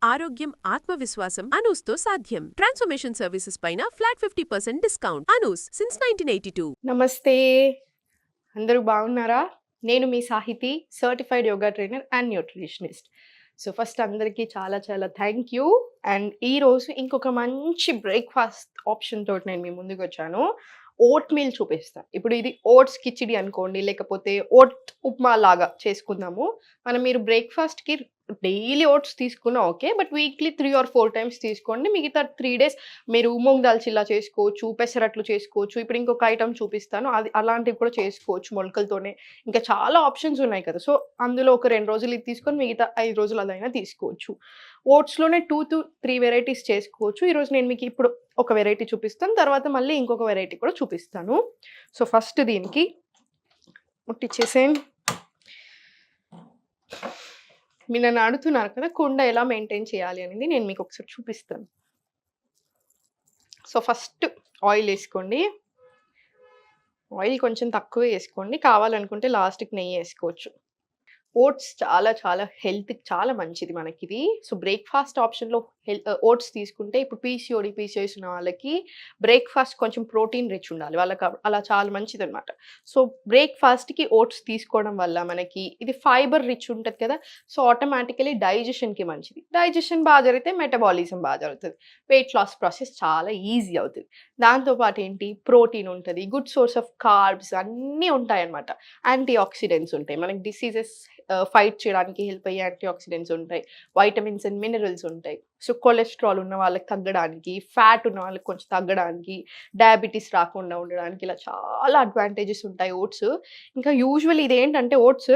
ఆరోగ్యం, ఆత్మవిశ్వాసం అనూస్తో సాధ్యం. ట్రాన్స్ఫర్మేషన్ సర్వీసెస్ పైన ఫ్లాట్ 50% డిస్కౌంట్. అనూస్ సిన్స్ 1982. నమస్తే, అందరూ బాగున్నారా? నేను మీ Sahithi, certified yoga trainer and nutritionist. So first అందరికీ చాలా చాలా థ్యాంక్ యూ. అండ్ ఈరోజు ఇంకొక మంచి బ్రేక్ఫాస్ట్ ఆప్షన్ తోటి నేను మీ ముందుకు వచ్చాను. ఓట్ మీల్ చూపిస్తాను. ఇప్పుడు ఇది ఓట్స్ కిచిడి అనుకోండి, లేకపోతే ఓట్ ఉప్మా లాగా చేసుకుందాము. మీరు బ్రేక్ఫాస్ట్కి డైలీ ఓట్స్ తీసుకున్నా okay, but weekly 3 or 4 times తీసుకోండి. మిగతా 3 days మీరు మూంగ్ దాల్ చిల్లా చేసుకోవచ్చు, పెసరట్లు చేసుకోవచ్చు. ఇప్పుడు ఇంకొక ఐటమ్ చూపిస్తాను, అది అలాంటివి కూడా చేసుకోవచ్చు మొలకలతోనే. ఇంకా చాలా ఆప్షన్స్ ఉన్నాయి కదా. సో అందులో ఒక 2 రోజులు ఇది తీసుకొని మిగతా 5 రోజులు అదైనా తీసుకోవచ్చు. ఓట్స్లోనే 2 to 3 వెరైటీస్ చేసుకోవచ్చు. ఈరోజు నేను మీకు ఇప్పుడు ఒక వెరైటీ చూపిస్తాను, తర్వాత మళ్ళీ ఇంకొక వెరైటీ కూడా చూపిస్తాను. సో ఫస్ట్ దీనికి ముట్టిచ్చేసేయండి. మీరు నన్ను అడుగుతున్నారు కదా కుండ ఎలా మెయింటైన్ చేయాలి అనేది, నేను మీకు ఒకసారి చూపిస్తాను. సో ఫస్ట్ ఆయిల్ వేసుకోండి. ఆయిల్ కొంచెం తక్కువ వేసుకోండి, కావాలనుకుంటే లాస్ట్కి నెయ్యి వేసుకోవచ్చు. ఓట్స్ చాలా చాలా హెల్త్కి చాలా మంచిది మనకి ఇది. సో బ్రేక్ఫాస్ట్ ఆప్షన్లో ఓట్స్ తీసుకుంటే ఇప్పుడు పీసీఓఎస్ ఉన్న వాళ్ళకి బ్రేక్ఫాస్ట్ కొంచెం ప్రోటీన్ రిచ్ ఉండాలి, వాళ్ళకి అలా చాలా మంచిది అనమాట. సో బ్రేక్ఫాస్ట్కి ఓట్స్ తీసుకోవడం వల్ల మనకి ఇది ఫైబర్ రిచ్ ఉంటుంది కదా. సో ఆటోమేటికలీ డైజెషన్కి మంచిది. డైజెషన్ బాగా జరిగితే మెటబాలిజం బాగా జరుగుతుంది, వెయిట్ లాస్ ప్రాసెస్ చాలా ఈజీ అవుతుంది. దాంతోపాటు ఏంటి, ప్రోటీన్ ఉంటుంది, గుడ్ సోర్స్ ఆఫ్ కార్బ్స్ అన్నీ ఉంటాయి అన్నమాట. యాంటీ ఆక్సిడెంట్స్ ఉంటాయి, మనకి డిసీజెస్ ఫైట్ చేయడానికి హెల్ప్ అయ్యే యాంటీ ఆక్సిడెంట్స్ ఉంటాయి, వైటమిన్స్ అండ్ మినరల్స్ ఉంటాయి. సో కొలెస్ట్రాల్ ఉన్న వాళ్ళకి తగ్గడానికి, ఫ్యాట్ ఉన్న వాళ్ళకి కొంచెం తగ్గడానికి, డయాబెటీస్ రాకుండా ఉండడానికి ఇలా చాలా అడ్వాంటేజెస్ ఉంటాయి ఓట్స్. ఇంకా యూజువల్ ఇది ఏంటంటే ఓట్స్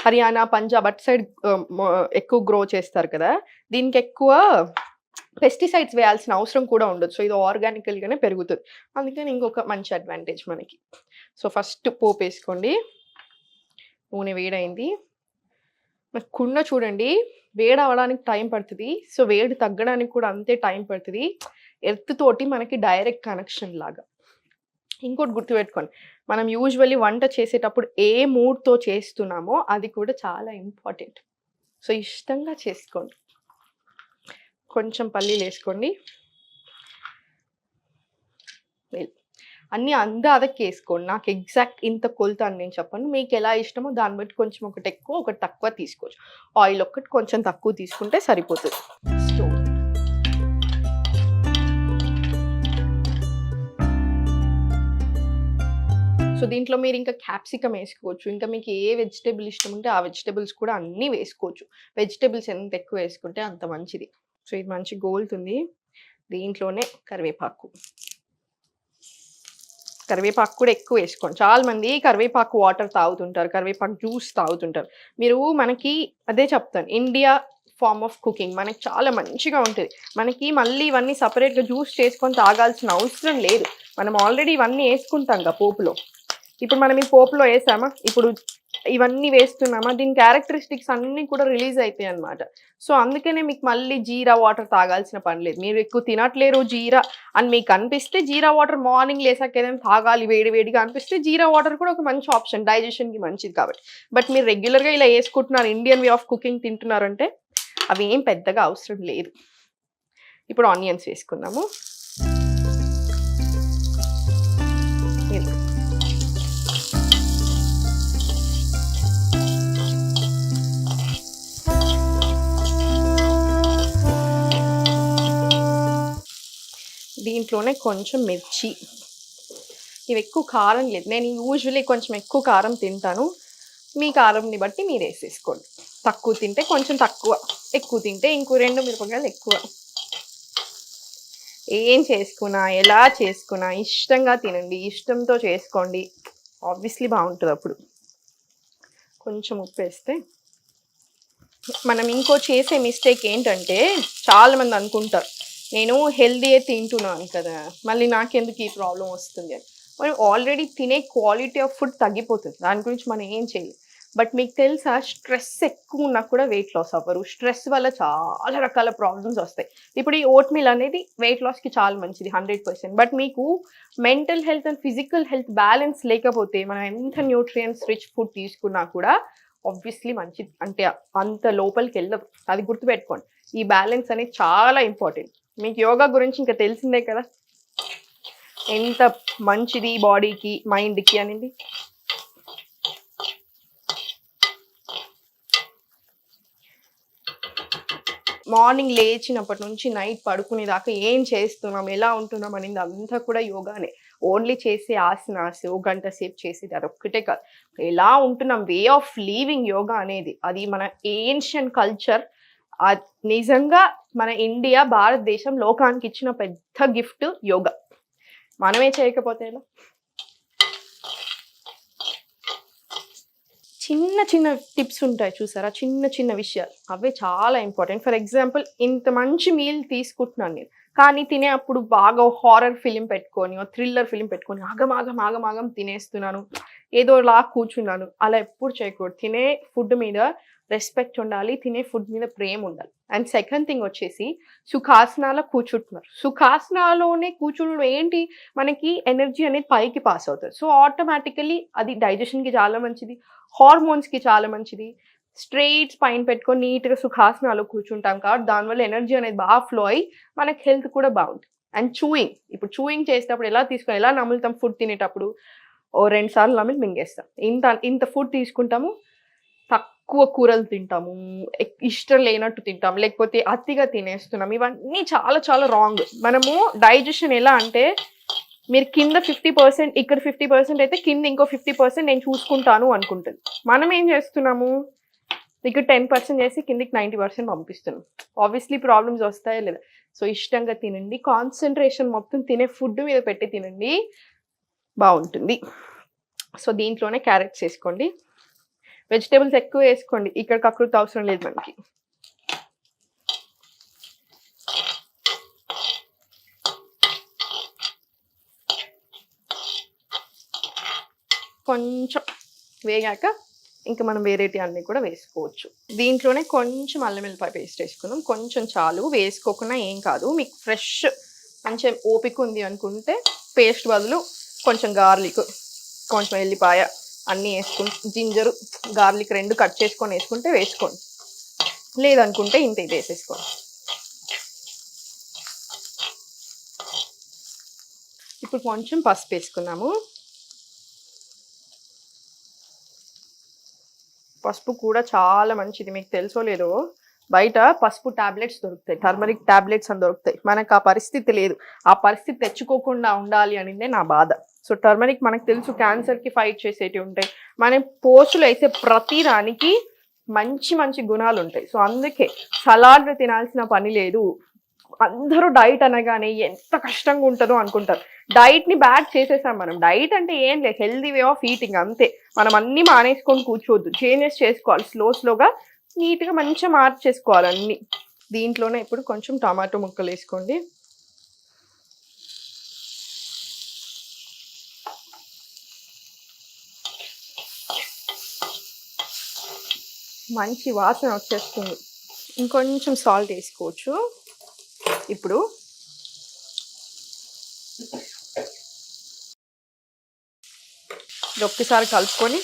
హర్యానా, పంజాబ్ అటు సైడ్ ఎక్కువ గ్రో చేస్తారు కదా. దీనికి ఎక్కువ పెస్టిసైడ్స్ వేయాల్సిన అవసరం కూడా ఉండదు. సో ఇది ఆర్గానికల్గానే పెరుగుతుంది, అందుకని ఇంకొక మంచి అడ్వాంటేజ్ మనకి. సో ఫస్ట్ పోపు వేసుకోండి. నూనె వేడైంది. కుండ చూడండి, వేడి అవ్వడానికి టైం పడుతుంది. సో వేడి తగ్గడానికి కూడా అంతే టైం పడుతుంది. ఎర్త్ తోటి మనకి డైరెక్ట్ కనెక్షన్ లాగా. ఇంకోటి గుర్తుపెట్టుకోండి, మనం యూజువల్లీ వంట చేసేటప్పుడు ఏ మూడ్తో చేస్తున్నామో అది కూడా చాలా ఇంపార్టెంట్. సో ఇష్టంగా చేసుకోండి. కొంచెం పల్లీలు వేసుకోండి, అన్నీ అందాదకి వేసుకోండి. నాకు ఎగ్జాక్ట్ ఇంత కొలత అని నేను చెప్పను, మీకు ఎలా ఇష్టమో దాన్ని బట్టి కొంచెం ఒకటి ఎక్కువ ఒకటి తక్కువ తీసుకోవచ్చు. ఆయిల్ ఒక్కటి కొంచెం తక్కువ తీసుకుంటే సరిపోతుంది. సో దీంట్లో మీరు ఇంకా క్యాప్సికమ్ వేసుకోవచ్చు, ఇంకా మీకు ఏ వెజిటేబుల్ ఇష్టం ఉంటే ఆ వెజిటేబుల్స్ కూడా అన్నీ వేసుకోవచ్చు. వెజిటేబుల్స్ ఎంత ఎక్కువ వేసుకుంటే అంత మంచిది. సో ఇది మంచి గోలుతుంది. దీంట్లోనే కరివేపాకు కూడా ఎక్కువ వేసుకోండి. చాలా మంది కరివేపాకు వాటర్ తాగుతుంటారు, కరివేపాకు జ్యూస్ తాగుతుంటారు. మీరు మనకి అదే చెప్తాను, ఇండియా ఫార్మ్ ఆఫ్ కుకింగ్ మనకి చాలా మంచిగా ఉంటుంది. మనకి మళ్ళీ ఇవన్నీ సపరేట్గా జ్యూస్ చేసుకొని తాగాల్సిన అవసరం లేదు. మనం ఆల్రెడీ ఇవన్నీ వేసుకుంటాం కదా పోపులో. ఇప్పుడు మనం ఈ పోపులో వేసామా, ఇప్పుడు ఇవన్నీ వేస్తున్నామా, దీని క్యారెక్టరిస్టిక్స్ అన్నీ కూడా రిలీజ్ అవుతాయి అన్నమాట. సో అందుకనే మీకు మళ్ళీ జీరా వాటర్ తాగాల్సిన పని లేదు. మీరు ఎక్కువ తినట్లేరు జీరా అని మీకు అనిపిస్తే జీరా వాటర్ మార్నింగ్ లేసాక ఏదైనా తాగాలి వేడిగా అనిపిస్తే జీరా వాటర్ కూడా ఒక మంచి ఆప్షన్, డైజెషన్కి మంచిది కాబట్టి. బట్ మీరు రెగ్యులర్గా ఇలా వేసుకుంటున్నారు, ఇండియన్ వే ఆఫ్ కుకింగ్ తింటున్నారంటే అవి ఏం పెద్దగా అవసరం లేదు. ఇప్పుడు ఆనియన్స్ వేసుకుందాము. దీంట్లోనే కొంచెం మిర్చి. ఇవి ఎక్కువ కారం లేదు, నేను యూజువల్లీ కొంచెం ఎక్కువ కారం తింటాను. మీ కారంని బట్టి మీరు వేసేసుకోండి. తక్కువ తింటే కొంచెం తక్కువ, ఎక్కువ తింటే ఇంకో 2 మిరపకాయలు ఎక్కువ. ఏం చేసుకున్నా, ఎలా చేసుకున్నా ఇష్టంగా తినండి, ఇష్టంతో చేసుకోండి, ఆబ్వియస్లీ బాగుంటుంది. అప్పుడు కొంచెం ఉప్పు వేస్తే. మనం ఇంకో చేసే మిస్టేక్ ఏంటంటే, చాలామంది అనుకుంటారు నేను హెల్దీయే తింటున్నాను కదా, మళ్ళీ నాకెందుకు ఈ ప్రాబ్లం వస్తుంది అని. మనం ఆల్రెడీ తినే క్వాలిటీ ఆఫ్ ఫుడ్ తగ్గిపోతుంది, దాని గురించి మనం ఏం చేయాలి. బట్ మీకు తెలుసా, స్ట్రెస్ ఎక్కువ ఉన్నా కూడా వెయిట్ లాస్ అవ్వరు. స్ట్రెస్ వల్ల చాలా రకాల ప్రాబ్లమ్స్ వస్తాయి. ఇప్పుడు ఈ ఓట్ మీల్ అనేది వెయిట్ లాస్కి చాలా మంచిది 100%. బట్ మీకు mental health and physical health balance లేకపోతే మనం ఎంత న్యూట్రియంట్స్ రిచ్ ఫుడ్ తీసుకున్నా కూడా ఆబ్వియస్లీ మంచిది అంటే అంత లోపలికి వెళ్ళదు. అది గుర్తుపెట్టుకోండి. ఈ బ్యాలెన్స్ అనేది చాలా ఇంపార్టెంట్. మీకు యోగా గురించి ఇంకా తెలిసిందే కదా, ఎంత మంచిది బాడీకి మైండ్కి అనేది. మార్నింగ్ లేచినప్పటి నుంచి నైట్ పడుకునేదాకా ఏం చేస్తున్నాం, ఎలా ఉంటున్నాం అనేది అంతా కూడా యోగానే. ఓన్లీ చేసే ఆసనాస్ ఓ గంట సేపు చేసేది అదొక్కటే కాదు, ఎలా ఉంటున్నాం, వే ఆఫ్ లీవింగ్ యోగా అనేది. అది మన ఏన్షియన్ కల్చర్. నిజంగా మన ఇండియా భారతదేశం లోకానికి ఇచ్చిన పెద్ద గిఫ్ట్ యోగా. మనమే చేయకపోతే ఎలా? చిన్న చిన్న టిప్స్ ఉంటాయి చూసారా, చిన్న చిన్న విషయాలు, అవే చాలా ఇంపార్టెంట్. ఫర్ ఎగ్జాంపుల్, ఇంత మంచి మీల్ తీసుకుంటున్నాను నేను, కానీ తినే అప్పుడు బాగా హారర్ ఫిలిం పెట్టుకొని థ్రిల్లర్ ఫిలిం పెట్టుకొని ఆగం తినేస్తున్నాను, ఏదోలా కూర్చున్నాను. అలా ఎప్పుడు చేయకూడదు. తినే ఫుడ్ మీద రెస్పెక్ట్ ఉండాలి, తినే ఫుడ్ మీద ప్రేమ ఉండాలి. అండ్ సెకండ్ థింగ్ వచ్చేసి సుఖాసనాలో కూర్చుంటున్నారు. సుఖాసనాలోనే కూర్చుండడం ఏంటి, మనకి ఎనర్జీ అనేది పైకి పాస్ అవుతుంది. సో ఆటోమేటికలీ అది డైజెషన్కి చాలా మంచిది, హార్మోన్స్కి చాలా మంచిది. స్ట్రెయిట్ స్పైన్ పెట్టుకొని నీట్గా సుఖాసనాలు కూర్చుంటాం కాబట్టి దానివల్ల ఎనర్జీ అనేది బాగా ఫ్లో అయ్యి మనకి హెల్త్ కూడా బాగుంటుంది. అండ్ చూయింగ్ చేసేటప్పుడు ఎలా నములుతాం, ఫుడ్ తినేటప్పుడు ఓ 2 సార్లు నమిలి మింగేస్తాం. ఇంత ఫుడ్ తీసుకుంటాము, తక్కువ కూరలు తింటాము, ఇష్టం లేనట్టు తింటాం, లేకపోతే అతిగా తినేస్తున్నాం. ఇవన్నీ చాలా చాలా రాంగ్. మనము డైజెషన్ ఎలా అంటే, మీరు కింద 50%, ఇక్కడ 50% అయితే కింద ఇంకో 50% నేను చూసుకుంటాను అనుకుంటుంది. మనం ఏం చేస్తున్నాము, ఇక్కడ 10% చేసి కిందికి 90% పంపిస్తున్నాం. ఆబ్వియస్లీ ప్రాబ్లమ్స్ వస్తాయా లేదా? సో ఇష్టంగా తినండి, కాన్సన్ట్రేషన్ మొత్తం తినే ఫుడ్ మీద పెట్టి తినండి, బాగుంటుంది. సో దీంట్లోనే క్యారెట్స్ వేసుకోండి, వెజిటేబుల్స్ ఎక్కువ వేసుకోండి, ఇక్కడ కకృతి అవసరం లేదు మనకి. కొంచెం వేగాక ఇంకా మనం వేరేటి అన్నీ కూడా వేసుకోవచ్చు. దీంట్లోనే కొంచెం అల్లం వెల్లిపాయ పేస్ట్ వేసుకున్నాం, కొంచెం చాలు, వేసుకోకుండా ఏం కాదు. మీకు ఫ్రెష్ మంచిగా ఓపిక ఉంది అనుకుంటే పేస్ట్ బదులు కొంచెం గార్లిక్, కొంచెం ఎల్లిపాయ అన్నీ వేసుకుని, జింజరు గార్లిక్ 2 కట్ చేసుకొని వేసుకుంటే వేసుకోండి, లేదనుకుంటే ఇంత ఇది వేసేసుకోండి. ఇప్పుడు కొంచెం పసుపు వేసుకున్నాము. పసుపు కూడా చాలా మంచిది. మీకు తెలుసో లేదో, బయట పసుపు టాబ్లెట్స్ దొరుకుతాయి, టర్మరిక్ టాబ్లెట్స్ అని దొరుకుతాయి. మనకు ఆ పరిస్థితి లేదు. ఆ పరిస్థితి తెచ్చుకోకుండా ఉండాలి అనేది నా బాధ. సో టర్మరిక్ మనకు తెలుసు క్యాన్సర్కి ఫైట్ చేసేటివి ఉంటాయి. మన పోస్టులు వేసే ప్రతి దానికి మంచి మంచి గుణాలు ఉంటాయి. సో అందుకే సలాడ్లు తినాల్సిన పని లేదు. అందరూ డైట్ అనగానే ఎంత కష్టంగా ఉంటుందో అనుకుంటారు. డైట్ని బ్యాడ్ చేసేసాం మనం. డైట్ అంటే ఏం లేదు, హెల్దీ వే ఆఫ్ ఈటింగ్ అంతే. మనం అన్నీ మానేసుకొని కూర్చోవద్దు, చేంజెస్ చేసుకోవాలి. స్లోగా నీట్గా మంచిగా మార్చేసుకోవాలి అన్నీ. దీంట్లోనే ఇప్పుడు కొంచెం టమాటో ముక్కలు వేసుకోండి. మంచి వాసన వచ్చేస్తుంది. ఇంకొంచెం సాల్ట్ వేసుకోవచ్చు. ఇప్పుడు ఒక్కసారి కలుపుకొని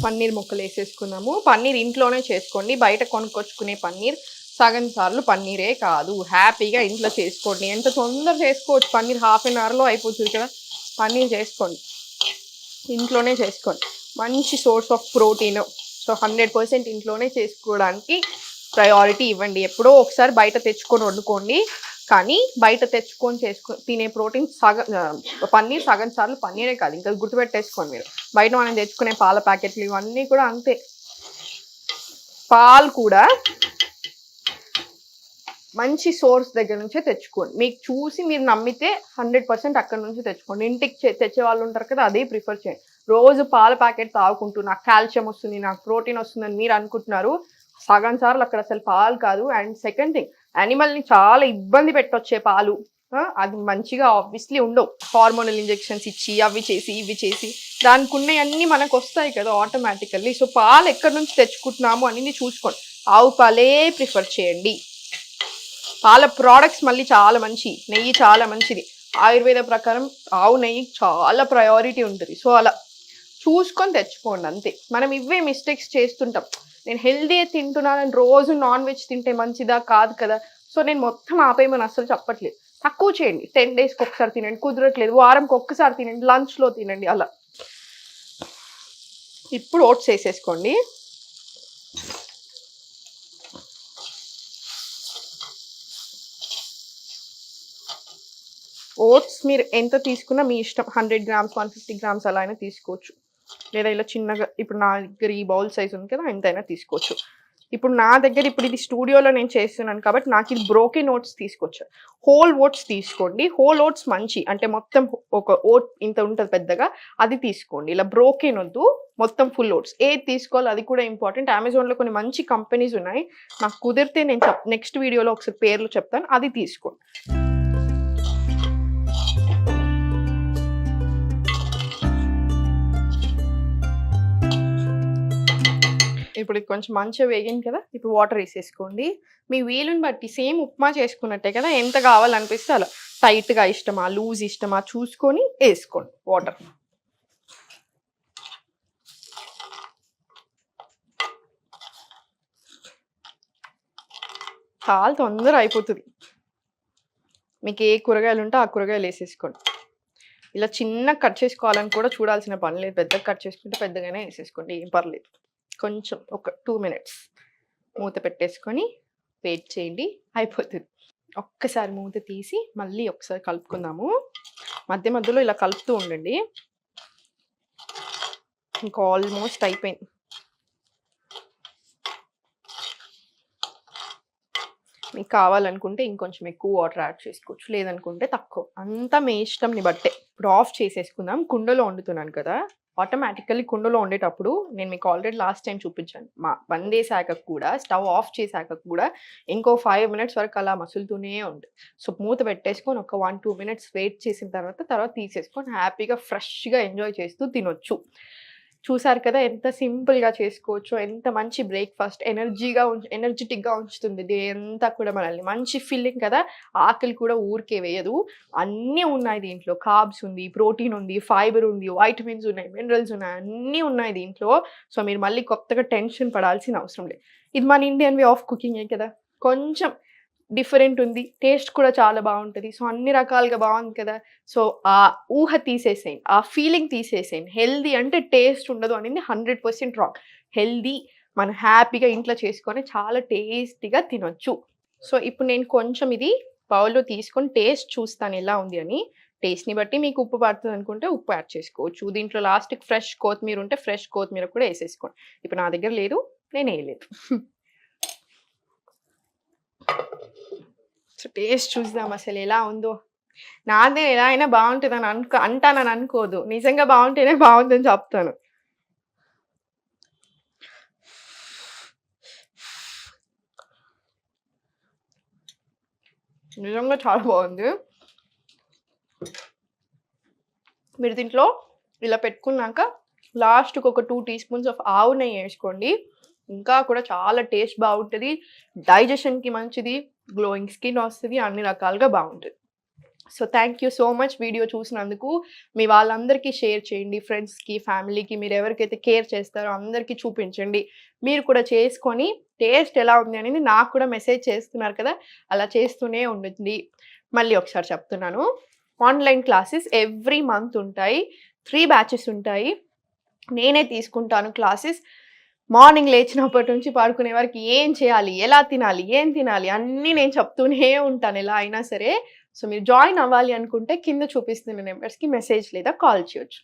పన్నీర్ ముక్కలు వేసేసుకున్నాము. పన్నీర్ ఇంట్లోనే చేసుకోండి, బయట కొనుక్కొచ్చుకునే పన్నీర్ సగం సార్లు పన్నీరే కాదు, హ్యాపీగా ఇంట్లో చేసుకోండి. ఎంత తొందర చేసుకోవచ్చు, పన్నీర్ ½ అన్ అవర్లో అయిపోతుంది కదా. పన్నీర్ చేసుకోండి, ఇంట్లోనే చేసుకోండి. మంచి సోర్స్ ఆఫ్ ప్రోటీన్. సో 100% ఇంట్లోనే చేసుకోవడానికి ప్రయారిటీ ఇవ్వండి. ఎప్పుడో ఒకసారి బయట తెచ్చుకొని వండుకోండి, కానీ బయట తెచ్చుకొని తినే ప్రోటీన్ పన్నీర్ సగం సార్లు పన్నీరే కాదు, ఇంకా గుర్తుపెట్టేసుకోండి మీరు. బయట మనం తెచ్చుకునే పాల ప్యాకెట్లు ఇవన్నీ కూడా అంతే. పాలు కూడా మంచి సోర్స్ దగ్గర నుంచే తెచ్చుకోండి. మీకు చూసి మీరు నమ్మితే 100% అక్కడ నుంచి తెచ్చుకోండి. ఇంటికి తెచ్చే వాళ్ళు ఉంటారు కదా, అదే ప్రిఫర్ చేయండి. రోజు పాల ప్యాకెట్ తాగుకుంటూ నాకు కాల్షియం వస్తుంది, నాకు ప్రోటీన్ వస్తుందని మీరు అనుకుంటున్నారు. సగం సార్లు అక్కడ అసలు పాలు కాదు. అండ్ సెకండ్ థింగ్, యానిమల్ని చాలా ఇబ్బంది పెట్టొచ్చే పాలు అది మంచిగా ఆబ్వియస్లీ ఉండవు. హార్మోనల్ ఇంజెక్షన్స్ ఇచ్చి అవి చేసి ఇవి చేసి దానికి ఉన్నవన్నీ మనకు వస్తాయి కదా ఆటోమేటికల్లీ. సో పాలు ఎక్కడి నుంచి తెచ్చుకుంటున్నాము అనేది చూసుకోండి. ఆవు పాలే ప్రిఫర్ చేయండి. వాళ్ళ ప్రోడక్ట్స్ మళ్ళీ చాలా మంచి, నెయ్యి చాలా మంచిది. ఆయుర్వేద ప్రకారం ఆవు నెయ్యి చాలా ప్రయారిటీ ఉంటుంది. సో అలా చూసుకొని తెచ్చుకోండి అంతే. మనం ఇవే మిస్టేక్స్ చేస్తుంటాం. నేను హెల్దీ తింటున్నానని రోజు నాన్ వెజ్ తింటే మంచిదా కాదు కదా. సో నేను మొత్తం ఆపేయమని అస్సలు చెప్పట్లేదు. తక్కువ చేయండి. 10 డేస్కి ఒకసారి తినండి, కుదరట్లేదు వారంకి ఒక్కసారి తినండి, లంచ్లో తినండి అలా. ఇప్పుడు ఓట్స్ వేసేసుకోండి. ఓట్స్ మీరు ఎంత తీసుకున్నా మీ ఇష్టం. 100 గ్రామ్స్ 150 గ్రామ్స్ అలా అయినా తీసుకోవచ్చు. లేదా ఇలా చిన్నగా ఇప్పుడు నా దగ్గర ఈ బౌల్ సైజ్ ఉంది కదా, ఎంతైనా తీసుకోవచ్చు. ఇప్పుడు నా దగ్గర ఇప్పుడు ఇది స్టూడియోలో నేను చేస్తున్నాను కాబట్టి నాకు ఇది బ్రోకెన్ ఓట్స్ తీసుకొచ్చాను. హోల్ ఓట్స్ తీసుకోండి. హోల్ ఓట్స్ మంచి, అంటే మొత్తం ఒక ఓట్ ఇంత ఉంటుంది పెద్దగా, అది తీసుకోండి. ఇలా బ్రోకెన్ వద్దు, మొత్తం ఫుల్ ఓట్స్. ఏది తీసుకోవాలి అది కూడా ఇంపార్టెంట్. అమెజాన్లో కొన్ని మంచి కంపెనీస్ ఉన్నాయి, నాకు కుదిరితే నేను నెక్స్ట్ వీడియోలో ఒకసారి పేర్లు చెప్తాను, అది తీసుకోండి. ఇప్పుడు ఇది కొంచెం మంచిగా వేగింది కదా, ఇప్పుడు వాటర్ వేసేసుకోండి. మీ వీలుని బట్టి సేమ్ ఉప్మా చేసుకున్నట్టే కదా, ఎంత కావాలనిపిస్తే అలా. టైట్గా ఇష్టమా లూజ్ ఇష్టమా చూసుకొని వేసుకోండి వాటర్. చాలా తొందర అయిపోతుంది. మీకు ఏ కూరగాయలు ఉంటే ఆ కూరగాయలు వేసేసుకోండి. ఇలా చిన్న కట్ చేసుకోవాలని కూడా చూడాల్సిన పని లేదు. పెద్దగా కట్ చేసుకుంటే పెద్దగానే వేసేసుకోండి, ఏం పర్లేదు. కొంచెం ఒక 2 minutes మూత పెట్టేసుకొని వెయిట్ చేయండి, అయిపోతుంది. ఒక్కసారి మూత తీసి మళ్ళీ ఒకసారి కలుపుకుందాము. మధ్య మధ్యలో ఇలా కలుపుతూ ఉండండి. ఇంకా ఆల్మోస్ట్ అయిపోయింది. మీకు కావాలనుకుంటే ఇంకొంచెం ఎక్కువ వాటర్ యాడ్ చేసుకోవచ్చు, లేదనుకుంటే తక్కువ. అంతా మీ ఇష్టంని బట్టే. ఇప్పుడు ఆఫ్ చేసేసుకుందాం. కుండలో వండుతున్నాను కదా, ఆటోమేటికల్లీ కుండలో వండేటప్పుడు నేను మీకు ఆల్రెడీ లాస్ట్ టైం చూపించాను, వండేసాక కూడా స్టవ్ ఆఫ్ చేశాక కూడా ఇంకో 5 minutes వరకు అలా మసులుతూనే ఉంటుంది. సో మూత పెట్టేసుకొని ఒక 1-2 minutes వెయిట్ చేసిన తర్వాత తీసేసుకొని హ్యాపీగా ఫ్రెష్గా ఎంజాయ్ చేస్తూ తినొచ్చు. చూసారు కదా ఎంత సింపుల్గా చేసుకోవచ్చు, ఎంత మంచి బ్రేక్ఫాస్ట్. ఎనర్జెటిక్గా ఉంచుతుంది డే అంతా కూడా మనల్ని. మంచి ఫీలింగ్ కదా, ఆకలి కూడా ఊరికే వేయదు. అన్నీ ఉన్నాయి దీంట్లో. కార్బ్స్ ఉంది, ప్రోటీన్ ఉంది, ఫైబర్ ఉంది, వైటమిన్స్ ఉన్నాయి, మినరల్స్ ఉన్నాయి, అన్నీ ఉన్నాయి దీంట్లో. సో మీరు మళ్ళీ కొత్తగా టెన్షన్ పడాల్సిన అవసరం లేదు. ఇది మన ఇండియన్ వే ఆఫ్ కుకింగే కదా, కొంచెం డిఫరెంట్ ఉంది, టేస్ట్ కూడా చాలా బాగుంటుంది. సో అన్ని రకాలుగా బాగుంది కదా. సో ఆ ఊహ తీసేసేయండి, ఆ ఫీలింగ్ తీసేసేయండి. హెల్దీ అంటే టేస్ట్ ఉండదు అనేది 100% రాంగ్. హెల్దీ మనం హ్యాపీగా ఇంట్లో చేసుకొని చాలా టేస్టీగా తినొచ్చు. సో ఇప్పుడు నేను కొంచెం ఇది బౌల్లో తీసుకొని టేస్ట్ చూస్తాను ఎలా ఉంది అని. టేస్ట్ని బట్టి మీకు ఉప్పు పడుతుంది అనుకుంటే ఉప్పు యాడ్ చేసుకోవచ్చు. దీంట్లో లాస్ట్కి ఫ్రెష్ కొత్తిమీర ఉంటే ఫ్రెష్ కొత్తిమీర కూడా వేసేసుకోండి. ఇప్పుడు నా దగ్గర లేదు, నేను వేయలేదు. సో టేస్ట్ చూద్దాం అసలు ఎలా ఉందో. నాదే ఎలా అయినా బాగుంటుందని అంటానని అనుకోదు, నిజంగా బాగుంటేనే బాగుందని చెప్తాను. నిజంగా చాలా బాగుంది. మీరు దీంట్లో ఇలా పెట్టుకున్నాక లాస్ట్కి ఒక 2 teaspoons ఆఫ్ ఆవు నెయ్యి వేసుకోండి. ఇంకా కూడా చాలా టేస్ట్ బాగుంటుంది, డైజెషన్కి మంచిది, గ్లోయింగ్ స్కిన్ వస్తుంది, అన్ని రకాలుగా బాగుంటుంది. So thank you so much video చూసినందుకు. మీ వాళ్ళందరికీ షేర్ చేయండి, ఫ్రెండ్స్కి, ఫ్యామిలీకి, మీరు ఎవరికైతే కేర్ చేస్తారో అందరికీ చూపించండి. మీరు కూడా చేసుకొని టేస్ట్ ఎలా ఉంది అనేది నాకు కూడా మెసేజ్ చేస్తున్నారు కదా, అలా చేస్తూనే ఉంటుంది. మళ్ళీ ఒకసారి చెప్తున్నాను, ఆన్లైన్ క్లాసెస్ ఎవ్రీ మంత్ ఉంటాయి. 3 batches ఉంటాయి. నేనే తీసుకుంటాను క్లాసెస్. మార్నింగ్ లేచినప్పటి నుంచి పడుకునే వరకు ఏం చేయాలి, ఎలా తినాలి, ఏం తినాలి అన్నీ నేను చెప్తూనే ఉంటాను ఎలా అయినా సరే. సో మీరు జాయిన్ అవ్వాలి అనుకుంటే కింద చూపిస్తున్న నెంబర్స్కి మెసేజ్ లేదా కాల్ చేయొచ్చు.